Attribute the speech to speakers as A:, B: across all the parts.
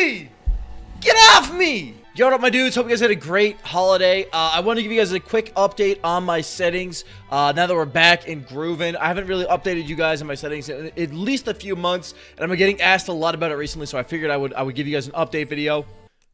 A: me! Get off me! Yo, what up, my dudes? Hope you guys had a great holiday. I want to give you guys a quick update on my settings. Now that we're back in grooving, I haven't really updated you guys on my settings in at least a few months, and I've been getting asked a lot about it recently, so I figured I would give you guys an update video.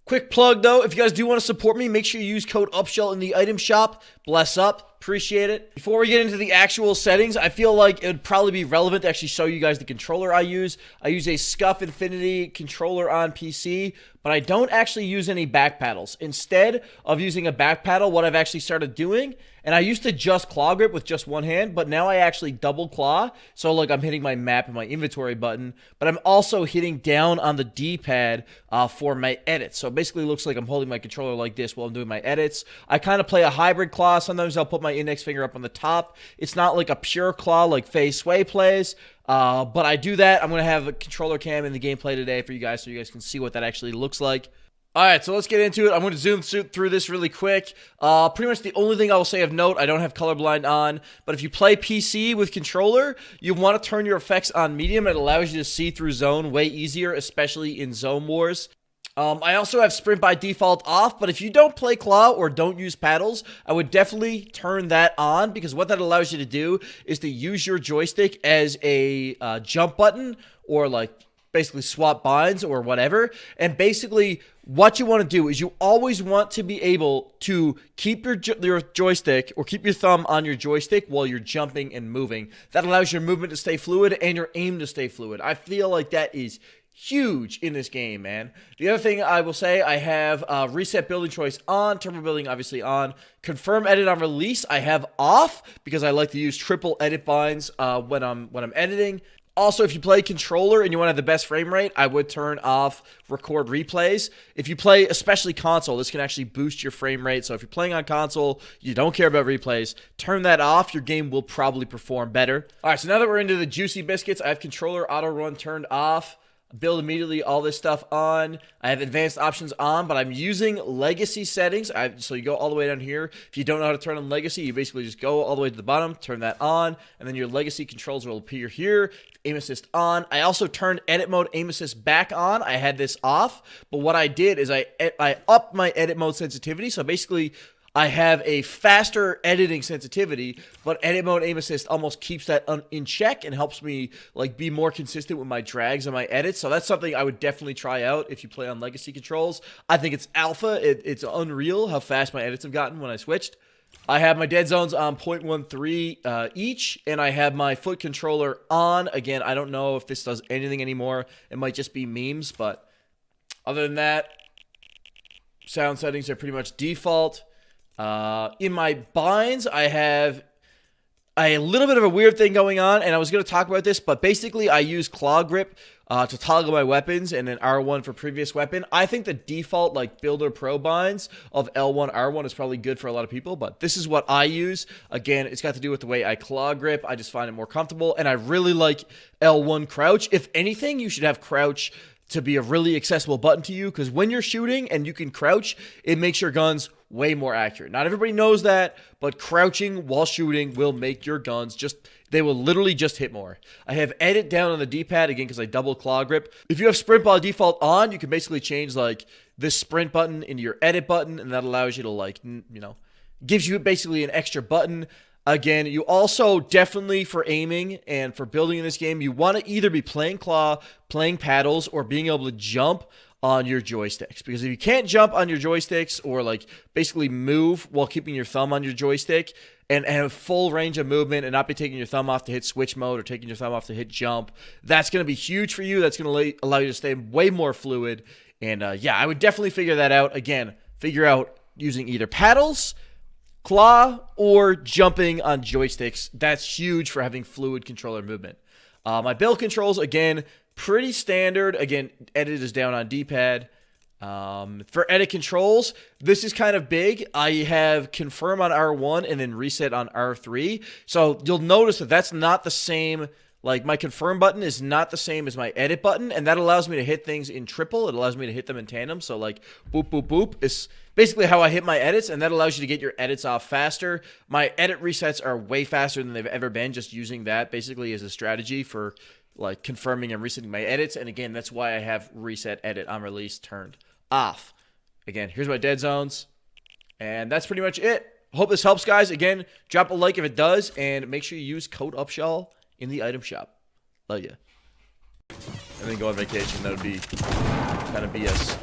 A: Quick plug though, if you guys do want to support me, make sure you use code Upshall in the item shop. Bless up. Appreciate it. Before we get into the actual settings, I feel like it would probably be relevant to actually show you guys the controller I use. I use a Scuff Infinity controller on PC, but I don't actually use any back paddles. Instead of using a back paddle, what I've actually started doing, and I used to just claw grip with just one hand, but now I actually double claw. So like I'm hitting my map and my inventory button, but I'm also hitting down on the D-pad for my edits. So it basically looks like I'm holding my controller like this while I'm doing my edits. I kind of play a hybrid claw. Sometimes I'll put my index finger up on the top. It's not like a pure claw like Sway plays. But I do that. I'm going to have a controller cam in the gameplay today for you guys so you guys can see what that actually looks like. Alright, so let's get into it. I'm going to zoom through this really quick. Pretty much the only thing I will say of note, I don't have colorblind on, but if you play PC with controller, you want to turn your effects on medium. It allows you to see through zone way easier, especially in zone wars. I also have sprint by default off, but if you don't play claw or don't use paddles, I would definitely turn that on, because what that allows you to do is to use your joystick as a jump button, or like basically swap binds or whatever. And basically what you want to do is you always want to be able to keep your joystick, or keep your thumb on your joystick while you're jumping and moving. That allows your movement to stay fluid and your aim to stay fluid. I feel like that is huge in this game, man. The other thing I will say, I have reset building choice on, turbo building obviously on, confirm edit on release I have off, because I like to use triple edit binds when I'm editing. Also, if you play controller and you want to have the best frame rate, I would turn off record replays. If you play especially console, this can actually boost your frame rate. So if you're playing on console, you don't care about replays, turn that off. Your game will probably perform better. All right, so now that we're into the juicy biscuits, I have controller auto run turned off. Build immediately, all this stuff on. I have advanced options on, but I'm using legacy settings. So you go all the way down here. If you don't know how to turn on legacy, you basically just go all the way to the bottom, turn that on, and then your legacy controls will appear here. Aim assist on. I also turned edit mode aim assist back on. I had this off, but what I did is I upped my edit mode sensitivity. So basically, I have a faster editing sensitivity, but edit mode aim assist almost keeps that in check and helps me like be more consistent with my drags and my edits. So that's something I would definitely try out if you play on legacy controls. I think it's alpha. It's unreal how fast my edits have gotten when I switched. I have my dead zones on 0.13 each, and I have my foot controller on. Again, I don't know if this does anything anymore. It might just be memes, but other than that, sound settings are pretty much default. In my binds, I have a little bit of a weird thing going on, and I was going to talk about this, but basically I use claw grip to toggle my weapons, and then R1 for previous weapon. I think the default like builder pro binds of L1, R1 is probably good for a lot of people, but this is what I use. Again, it's got to do with the way I claw grip. I just find it more comfortable, and I really like L1 crouch. If anything, you should have crouch to be a really accessible button to you, because when you're shooting and you can crouch, it makes your guns way more accurate. Not everybody knows that, but crouching while shooting will make your guns they will literally just hit more. I have edit down on the D-pad, again, because I double claw grip. If you have sprint by default on, you can basically change like this sprint button into your edit button, and that allows you to like, you know, gives you basically an extra button. Again, you also definitely, for aiming and for building in this game, you want to either be playing claw, playing paddles, or being able to jump on your joysticks. Because if you can't jump on your joysticks, or like basically move while keeping your thumb on your joystick and have full range of movement and not be taking your thumb off to hit switch mode or taking your thumb off to hit jump, that's going to be huge for you. That's going to allow you to stay way more fluid. And yeah, I would definitely figure that out. Again, figure out using either paddles, claw, or jumping on joysticks. That's huge for having fluid controller movement. My build controls, again, pretty standard. Again, edit is down on D-pad. For edit controls, this is kind of big. I have confirm on R1 and then reset on R3. So you'll notice that that's not the same. Like, my confirm button is not the same as my edit button, and that allows me to hit things in triple. It allows me to hit them in tandem. So like boop, boop, boop is basically how I hit my edits, and that allows you to get your edits off faster. My edit resets are way faster than they've ever been, just using that basically as a strategy for like confirming and resetting my edits. And again, that's why I have reset edit on release turned off. Again, here's my dead zones. And that's pretty much it. Hope this helps, guys. Again, drop a like if it does, and make sure you use code Upshall in the item shop. Love ya. And then go on vacation. That would be kind of BS.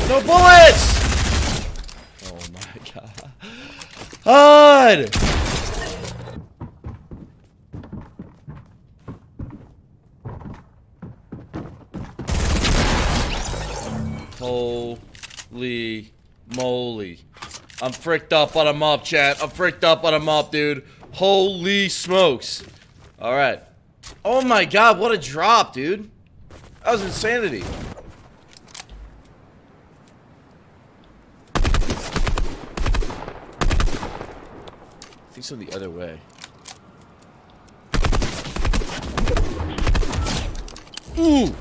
A: No bullets! Oh my god. Holy moly. I'm fricked up, but I'm up, chat. I'm fricked up, but I'm up, dude. Holy smokes. Alright. Oh my god, what a drop, dude. That was insanity. I think so the other way. Ooh!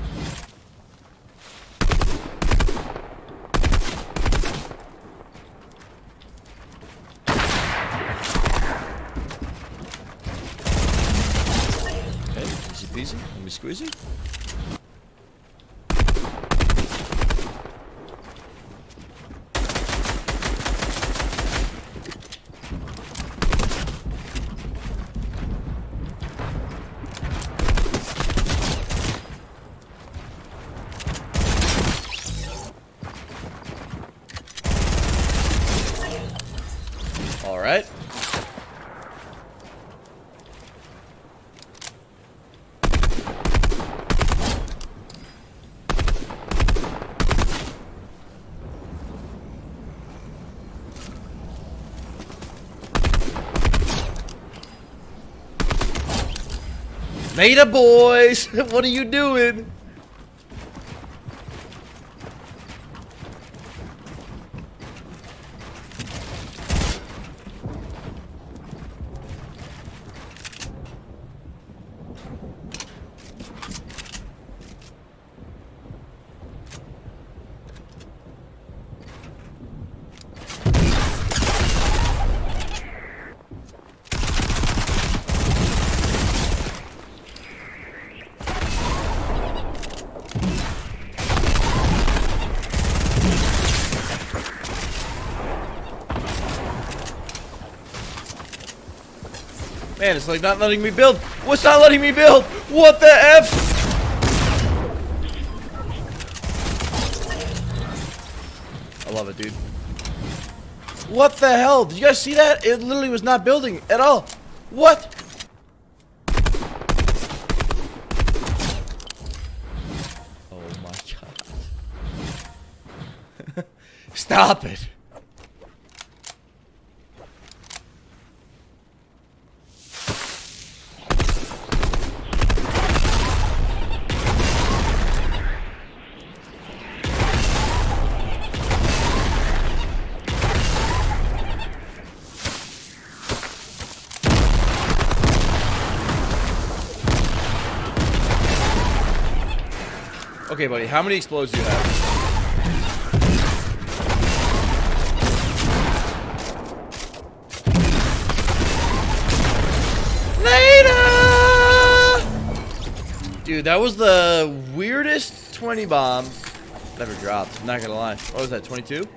A: Okay, easy peasy. Let me squeeze it. All right. Later, boys. What are you doing? Man, it's like not letting me build. What's not letting me build? What the F? I love it, dude. What the hell? Did you guys see that? It literally was not building at all. What? Oh my god. Stop it. Okay, buddy, how many explodes do you have? Later! Dude, that was the weirdest 20 bomb I've ever dropped. I'm not gonna lie. What was that, 22?